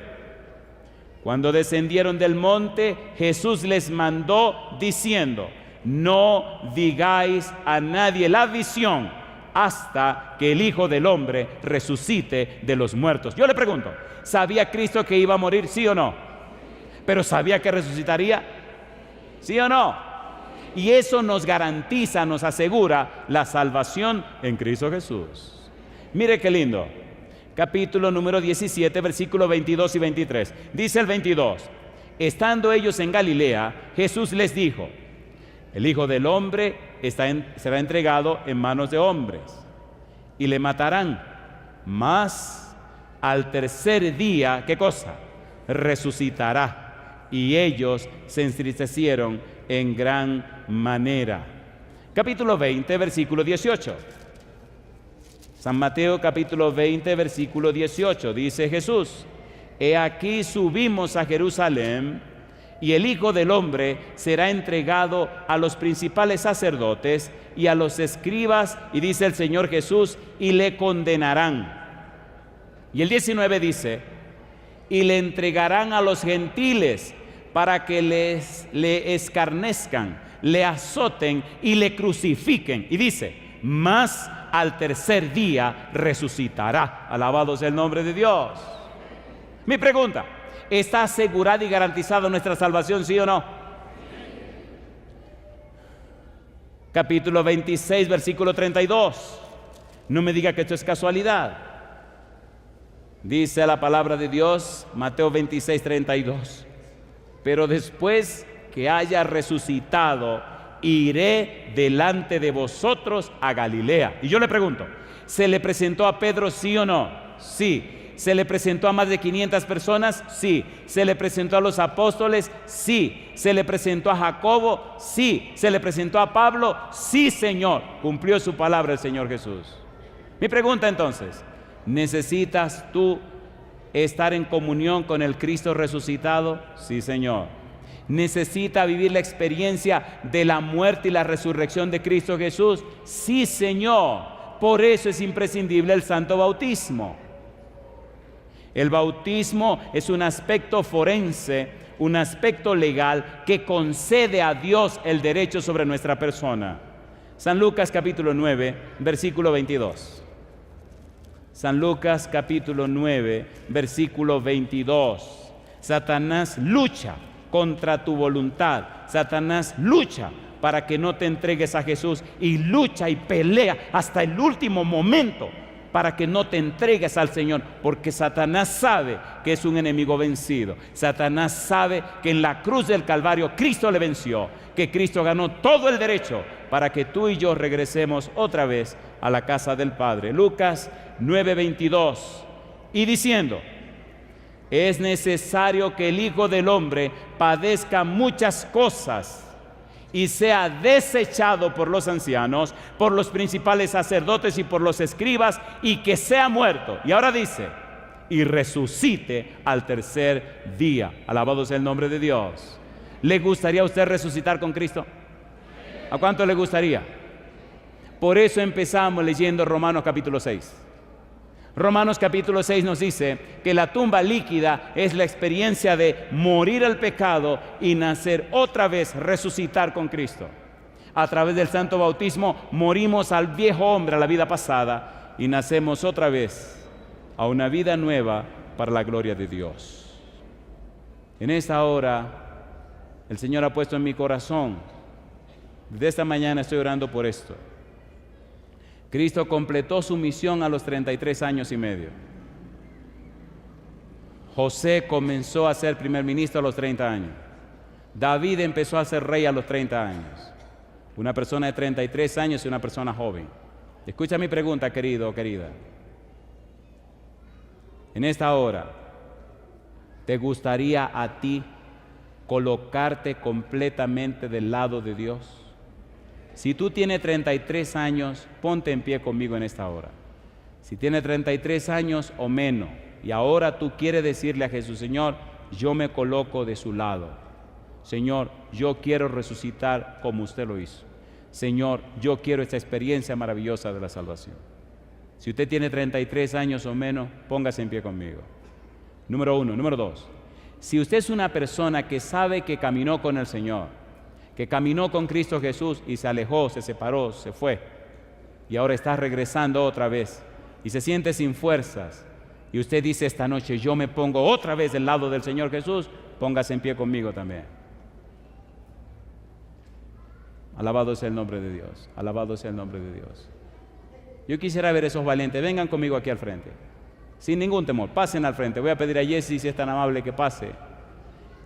Cuando descendieron del monte, Jesús les mandó diciendo: no digáis a nadie la visión hasta que el Hijo del Hombre resucite de los muertos. Yo le pregunto, ¿sabía Cristo que iba a morir, sí o no? ¿Pero sabía que resucitaría? ¿Sí o no? Y eso nos garantiza, nos asegura la salvación en Cristo Jesús. Mire qué lindo. Capítulo número 17, versículos 22 y 23. Dice el 22: estando ellos en Galilea, Jesús les dijo: el Hijo del Hombre será entregado en manos de hombres y le matarán, mas al tercer día, ¿qué cosa? Resucitará. Y ellos se entristecieron en gran manera. Capítulo 20, versículo 18. San Mateo capítulo 20, versículo 18. Dice Jesús: he aquí subimos a Jerusalén, y el Hijo del Hombre será entregado a los principales sacerdotes y a los escribas, y dice el Señor Jesús, y le condenarán. Y el 19 dice: y le entregarán a los gentiles para que le escarnezcan, le azoten y le crucifiquen. Y dice: mas al tercer día resucitará. Alabado sea el nombre de Dios. Mi pregunta: ¿está asegurada y garantizada nuestra salvación, sí o no? Capítulo 26, versículo 32. No me diga que esto es casualidad. Dice la palabra de Dios, Mateo 26, 32. Pero después que haya resucitado, iré delante de vosotros a Galilea. Y yo le pregunto, ¿se le presentó a Pedro, sí o no? Sí. ¿Se le presentó a más de 500 personas? Sí. ¿Se le presentó a los apóstoles? Sí. ¿Se le presentó a Jacobo? Sí. ¿Se le presentó a Pablo? Sí, Señor. Cumplió su palabra el Señor Jesús. Mi pregunta entonces: ¿necesitas tú estar en comunión con el Cristo resucitado? Sí, Señor. ¿Necesita vivir la experiencia de la muerte y la resurrección de Cristo Jesús? Sí, Señor. Por eso es imprescindible el santo bautismo. El bautismo es un aspecto forense, un aspecto legal que concede a Dios el derecho sobre nuestra persona. San Lucas capítulo 9, versículo 22. San Lucas capítulo 9, versículo 22. Satanás lucha contra tu voluntad. Satanás lucha para que no te entregues a Jesús, y lucha y pelea hasta el último momento para que no te entregues al Señor, porque Satanás sabe que es un enemigo vencido. Satanás sabe que en la cruz del Calvario Cristo le venció, que Cristo ganó todo el derecho para que tú y yo regresemos otra vez a la casa del Padre. Lucas 9:22, y diciendo: es necesario que el Hijo del Hombre padezca muchas cosas y sea desechado por los ancianos, por los principales sacerdotes y por los escribas, y que sea muerto. Y ahora dice: y resucite al tercer día. Alabado sea el nombre de Dios. ¿Le gustaría a usted resucitar con Cristo? ¿A cuánto le gustaría? Por eso empezamos leyendo Romanos capítulo 6. Romanos capítulo 6 nos dice que la tumba líquida es la experiencia de morir al pecado y nacer otra vez, resucitar con Cristo. A través del santo bautismo morimos al viejo hombre, a la vida pasada, y nacemos otra vez a una vida nueva para la gloria de Dios. En esta hora el Señor ha puesto en mi corazón, desde esta mañana estoy orando por esto. Cristo completó su misión a los 33 años y medio. José comenzó a ser primer ministro a los 30 años. David empezó a ser rey a los 30 años. Una persona de 33 años y una persona joven. Escucha mi pregunta, querido o querida. En esta hora, ¿te gustaría a ti colocarte completamente del lado de Dios? Si tú tienes 33 años, ponte en pie conmigo en esta hora. Si tienes 33 años o menos, y ahora tú quieres decirle a Jesús: Señor, yo me coloco de su lado. Señor, yo quiero resucitar como usted lo hizo. Señor, yo quiero esta experiencia maravillosa de la salvación. Si usted tiene 33 años o menos, póngase en pie conmigo. Número 1. Número 2. Si usted es una persona que sabe que caminó con el Señor, que caminó con Cristo Jesús y se alejó, se separó, se fue, y ahora está regresando otra vez y se siente sin fuerzas, y usted dice esta noche, yo me pongo otra vez del lado del Señor Jesús, póngase en pie conmigo también. Alabado sea el nombre de Dios, alabado sea el nombre de Dios. Yo quisiera ver esos valientes, vengan conmigo aquí al frente, sin ningún temor, pasen al frente. Voy a pedir a Jesse, si es tan amable, que pase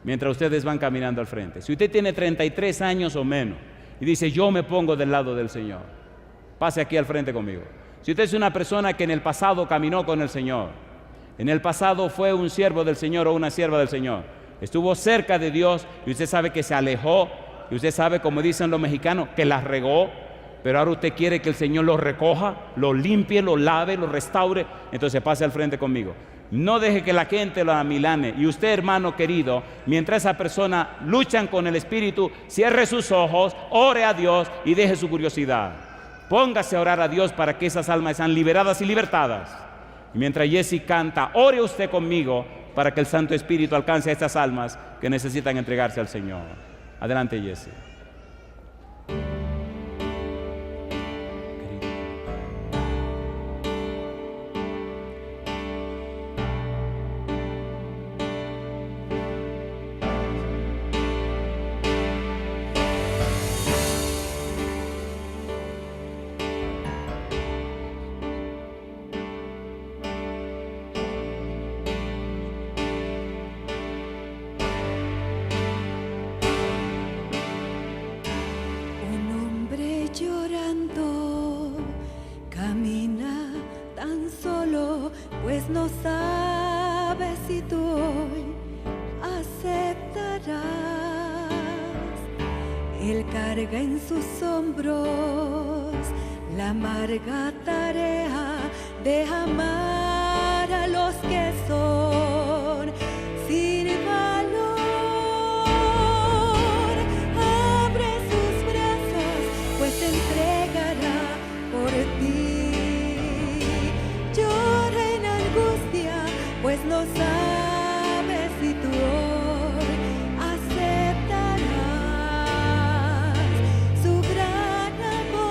mientras ustedes van caminando al frente. Si usted tiene 33 años o menos y dice, yo me pongo del lado del Señor, pase aquí al frente conmigo. Si usted es una persona que en el pasado caminó con el Señor, en el pasado fue un siervo del Señor o una sierva del Señor, estuvo cerca de Dios y usted sabe que se alejó, y usted sabe, como dicen los mexicanos, que la regó, pero ahora usted quiere que el Señor lo recoja, lo limpie, lo lave, lo restaure, entonces pase al frente conmigo. No deje que la gente lo amilane. Y usted, hermano querido, mientras esa persona luchan con el Espíritu, cierre sus ojos, ore a Dios y deje su curiosidad. Póngase a orar a Dios para que esas almas sean liberadas y libertadas. Y mientras Jesse canta, ore usted conmigo para que el Santo Espíritu alcance a estas almas que necesitan entregarse al Señor. Adelante, Jesse. pues no sabes si tú hoy aceptarás. Él carga en sus hombros la amarga tarea de amar a los que son sin valor. Abre sus brazos, pues se entregará por ti. Llora en angustia, pues no sabes si tú hoy aceptarás su gran amor.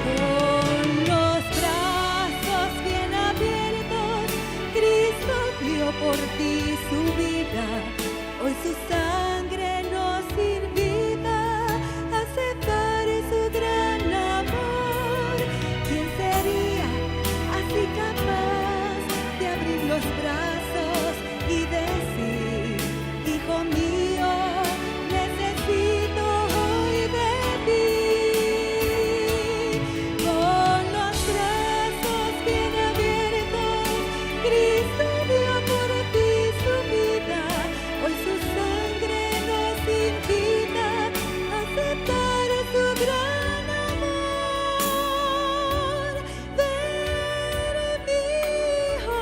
Con los brazos bien abiertos, Cristo dio por ti su vida. Hoy su sangre nos invita a aceptar su gran amor. ¿Quién sería así capaz de abrir los brazos y decir: Hijo mío, necesito hoy de ti? Con los brazos bien abiertos, Cristo dio por ti su vida. Hoy su sangre nos invita a aceptar su gran amor. Ven, mi hijo,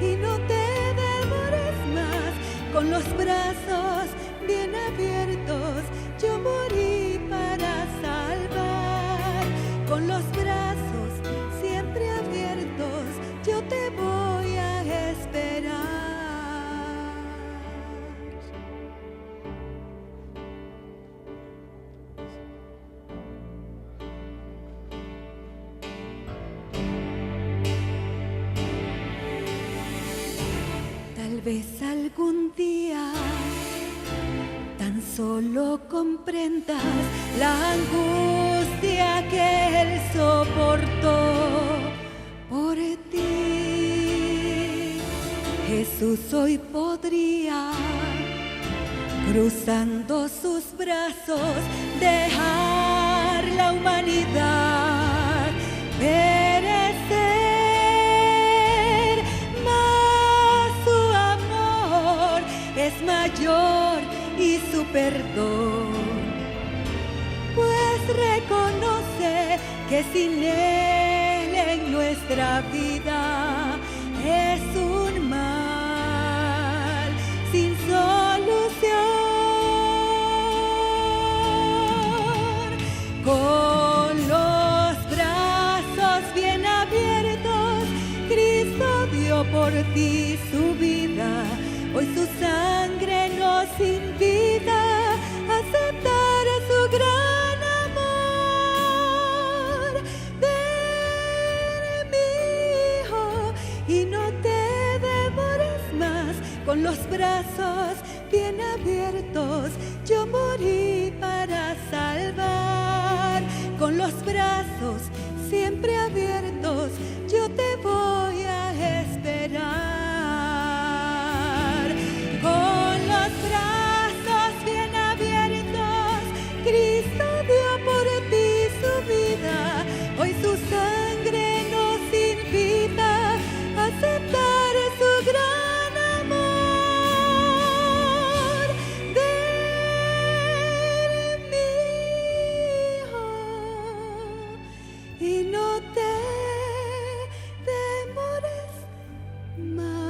y no te demores más. Con los brazos bien abiertos, yo morí para salvar. Con los brazos siempre abiertos, yo te voy a esperar. Tal vez algún día tan solo comprendas la angustia que Él soportó por ti. Jesús hoy podría, cruzando sus brazos, dejar la humanidad perecer, mas su amor es mayor y su perdón, pues reconoce que sin Él en nuestra vida es un mal sin solución. Con los brazos bien abiertos, Cristo dio por ti su vida. Hoy su sangre nos invita a aceptar su gran amor. Ven, mi hijo, y no te demores más. Con los brazos bien abiertos, yo morí para salvar. Con los brazos siempre abiertos, yo te voy a esperar. Con los brazos bien abiertos, Cristo dio por ti su vida. Hoy su sangre nos invita a aceptar su gran amor. Ven, mi hijo, y no te demores más.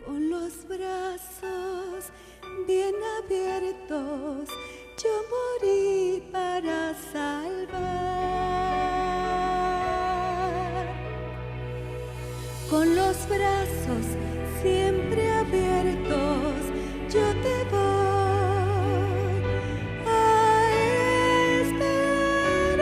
Con los brazos bien abiertos, yo morí para salvar. Con los brazos siempre abiertos, yo te voy a esperar.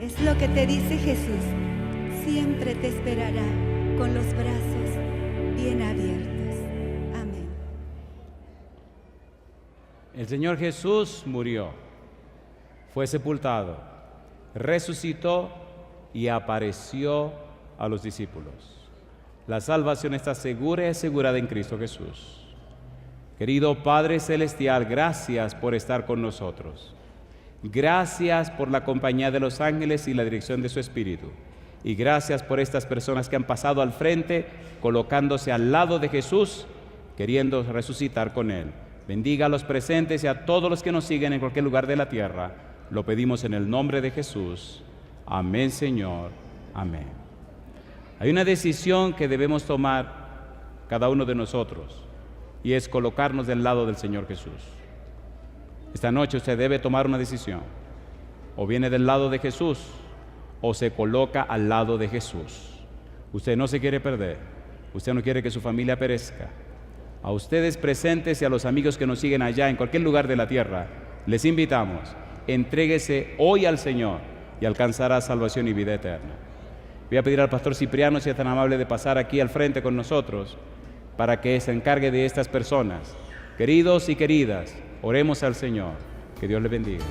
Es lo que te dice Jesús. Siempre te esperará con los brazos bien abiertos. Amén. El Señor Jesús murió, fue sepultado, resucitó y apareció a los discípulos. La salvación está segura y asegurada en Cristo Jesús. Querido Padre Celestial, gracias por estar con nosotros. Gracias por la compañía de los ángeles y la dirección de su Espíritu. Y gracias por estas personas que han pasado al frente, colocándose al lado de Jesús, queriendo resucitar con Él. Bendiga a los presentes y a todos los que nos siguen en cualquier lugar de la tierra. Lo pedimos en el nombre de Jesús. Amén, Señor. Amén. Hay una decisión que debemos tomar cada uno de nosotros, y es colocarnos del lado del Señor Jesús. Esta noche usted debe tomar una decisión. O viene del lado de Jesús, o se coloca al lado de Jesús. Usted no se quiere perder. Usted no quiere que su familia perezca. A ustedes presentes y a los amigos que nos siguen allá en cualquier lugar de la tierra, les invitamos, entréguese hoy al Señor y alcanzará salvación y vida eterna. Voy a pedir al pastor Cipriano, si es tan amable, de pasar aquí al frente con nosotros para que se encargue de estas personas. Queridos y queridas, oremos al Señor. Que Dios les bendiga.